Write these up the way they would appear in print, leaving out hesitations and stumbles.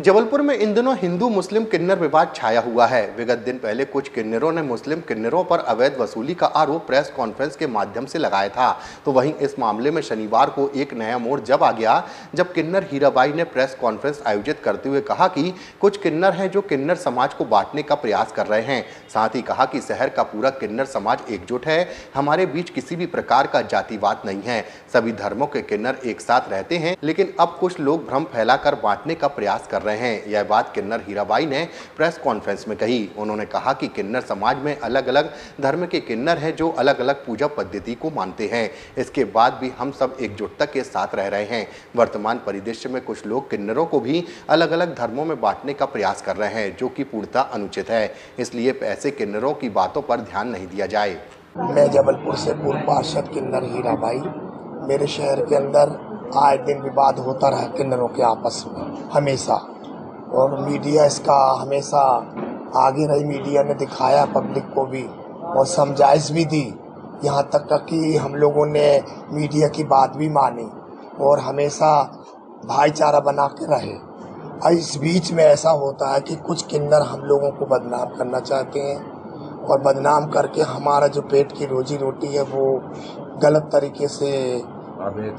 जबलपुर में इन दिनों हिंदू मुस्लिम किन्नर विवाद छाया हुआ है। विगत दिन पहले कुछ किन्नरों ने मुस्लिम किन्नरों पर अवैध वसूली का आरोप प्रेस कॉन्फ्रेंस के माध्यम से लगाया था। तो वहीं इस मामले में शनिवार को एक नया मोड़ जब आ गया, जब किन्नर हीराबाई ने प्रेस कॉन्फ्रेंस आयोजित करते हुए कहा कि कुछ किन्नर हैं जो किन्नर समाज को बांटने का प्रयास कर रहे हैं। साथ ही कहा कि शहर का पूरा किन्नर समाज एकजुट है, हमारे बीच किसी भी प्रकार का जातिवाद नहीं है, सभी धर्मों के किन्नर एक साथ रहते हैं। लेकिन अब कुछ लोग भ्रम फैलाकर बांटने का प्रयास कर रहे हैं। यह बात किन्नर हीराबाई ने प्रेस कॉन्फ्रेंस में कही। उन्होंने कहा कि किन्नर समाज में अलग अलग धर्म के किन्नर हैं जो अलग अलग पूजा पद्धति को मानते हैं। इसके बाद भी हम सब एकजुटता के साथ रह रहे हैं। वर्तमान परिदृश्य में कुछ लोग किन्नरों को भी अलग अलग धर्मों में बांटने का प्रयास कर रहे हैं, जो कि पूर्णतः अनुचित है। इसलिए ऐसे किन्नरों की बातों पर ध्यान नहीं दिया जाए। मैं जबलपुर से पूर्व पार्षद किन्नर हीराबाई। मेरे शहर के अंदर आए दिन विवाद होता रहा किन्नरों के आपस में हमेशा, और मीडिया इसका हमेशा आगे रही। मीडिया ने दिखाया पब्लिक को भी और समझाइश भी दी, यहाँ तक कि हम लोगों ने मीडिया की बात भी मानी और हमेशा भाईचारा बना के रहे। और इस बीच में ऐसा होता है कि कुछ किन्नर हम लोगों को बदनाम करना चाहते हैं और बदनाम करके हमारा जो पेट की रोजी रोटी है वो गलत तरीके से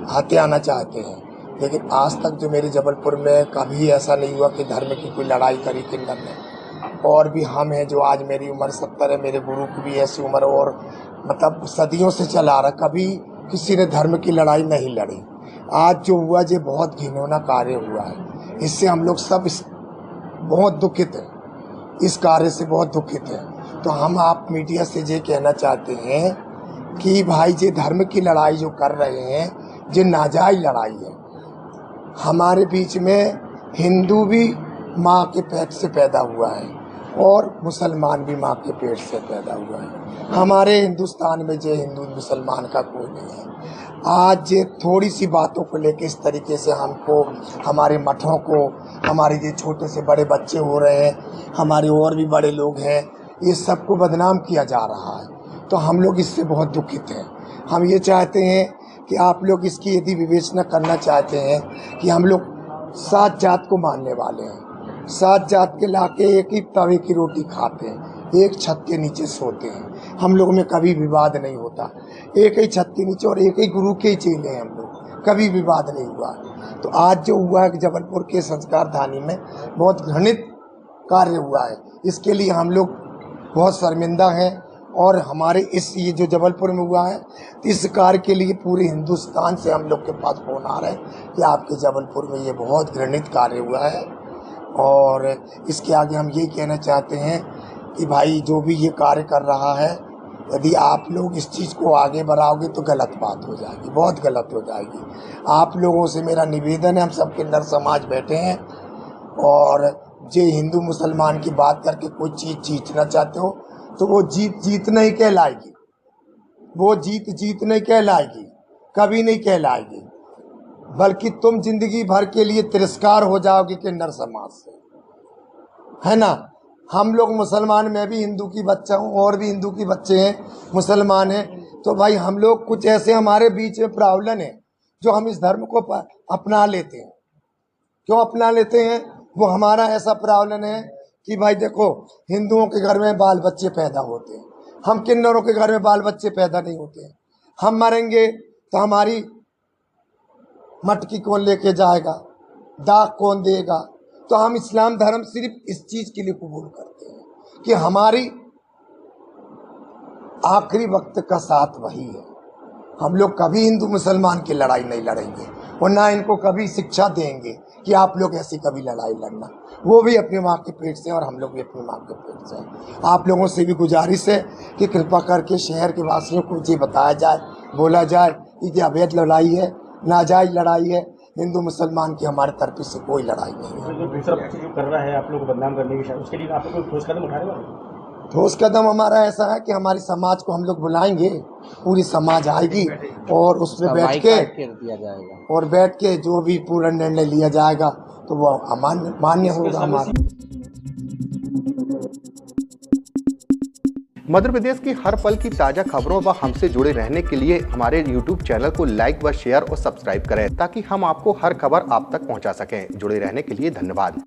हथियाना चाहते हैं। लेकिन आज तक जो मेरे जबलपुर में कभी ऐसा नहीं हुआ कि धर्म की कोई लड़ाई करी किन्नर ने। और भी हम हैं जो आज मेरी उम्र 70 है, मेरे गुरु की भी ऐसी उम्र और मतलब सदियों से चला रहा, कभी किसी ने धर्म की लड़ाई नहीं लड़ी। आज जो हुआ ये बहुत घिनौना कार्य हुआ है, इससे हम लोग सब बहुत दुखित हैं, इस कार्य से बहुत दुखित हैं। तो हम आप मीडिया से ये कहना चाहते हैं कि भाई ये धर्म की लड़ाई जो कर रहे हैं ये नाजायज लड़ाई है। हमारे बीच में हिंदू भी माँ के पेट से पैदा हुआ है और मुसलमान भी माँ के पेट से पैदा हुआ है। हमारे हिंदुस्तान में जो हिंदू मुसलमान का कोई नहीं है। आज ये थोड़ी सी बातों को लेकर इस तरीके से हमको, हमारे मठों को, हमारे जो छोटे से बड़े बच्चे हो रहे हैं, हमारे और भी बड़े लोग हैं, ये सबको बदनाम किया जा रहा है। तो हम लोग इससे बहुत दुखित हैं। हम ये चाहते हैं कि आप लोग इसकी यदि विवेचना करना चाहते हैं कि हम लोग 7 जात को मानने वाले हैं, 7 जात के लाके एक ही तवे की रोटी खाते हैं, एक छत के नीचे सोते हैं। हम लोगों में कभी विवाद नहीं होता, एक ही छत के नीचे और एक ही गुरु के ही चेले हैं हम लोग, कभी विवाद नहीं हुआ। तो आज जो हुआ है कि जबलपुर के संस्कार धानी में बहुत घृणित कार्य हुआ है, इसके लिए हम लोग बहुत शर्मिंदा हैं। और हमारे ये जो जबलपुर में हुआ है, इस कार्य के लिए पूरे हिंदुस्तान से हम लोग के पास फोन आ रहे हैं कि आपके जबलपुर में ये बहुत घृणित कार्य हुआ है। और इसके आगे हम यही कहना चाहते हैं कि भाई जो भी ये कार्य कर रहा है, यदि आप लोग इस चीज़ को आगे बढ़ाओगे तो गलत बात हो जाएगी, बहुत गलत हो जाएगी। आप लोगों से मेरा निवेदन है, हम सब किन्नर समाज बैठे हैं और जो हिंदू मुसलमान की बात करके कोई चीज़ जीतना चाहते हो तो वो जीत नहीं कहलाएगी, वो जीत नहीं कहलाएगी, कभी नहीं कहलाएगी, बल्कि तुम जिंदगी भर के लिए तिरस्कार हो जाओगे किन्नर समाज से, है ना। हम लोग मुसलमान, मैं भी हिंदू की बच्चा हूँ और भी हिंदू की बच्चे हैं, मुसलमान हैं। तो भाई हम लोग कुछ ऐसे हमारे बीच में प्रावलन है जो हम इस धर्म को अपना लेते हैं। क्यों अपना लेते हैं? वो हमारा ऐसा प्रावलन है कि भाई देखो, हिंदुओं के घर में बाल बच्चे पैदा होते हैं, हम किन्नरों के घर में बाल बच्चे पैदा नहीं होते हैं। हम मरेंगे तो हमारी मटकी कौन लेके जाएगा, दाग कौन देगा? तो हम इस्लाम धर्म सिर्फ इस चीज के लिए कबूल करते हैं कि हमारी आखिरी वक्त का साथ वही है। हम लोग कभी हिंदू मुसलमान की लड़ाई नहीं लड़ेंगे और ना इनको कभी शिक्षा देंगे कि आप लोग ऐसी कभी लड़ाई लड़ना। वो भी अपनी माँ के पेट से और हम लोग भी अपनी माँ के पेट से। आप लोगों से भी गुजारिश है कि कृपा करके शहर के वासियों को ये बताया जाए, बोला जाए कि ये अवैध लड़ाई है, नाजायज लड़ाई है। हिंदू मुसलमान की हमारे तरफ से कोई लड़ाई नहीं है। दूसरा जो कर रहा है आप लोग को बदनाम करने की, उसके लिए आप लोग ठोस कदम उठाने वाले? ठोस कदम हमारा ऐसा है कि हमारी समाज को हम लोग बुलाएंगे, पूरी समाज आएगी और उसमें बैठ के जो भी पूरा निर्णय लिया जाएगा तो वो मान्य होगा हमारा। मध्य प्रदेश की हर पल की ताजा खबरों व हमसे जुड़े रहने के लिए हमारे YouTube चैनल को लाइक व शेयर और सब्सक्राइब करें, ताकि हम आपको हर खबर आप तक पहुंचा सकें। जुड़े रहने के लिए धन्यवाद।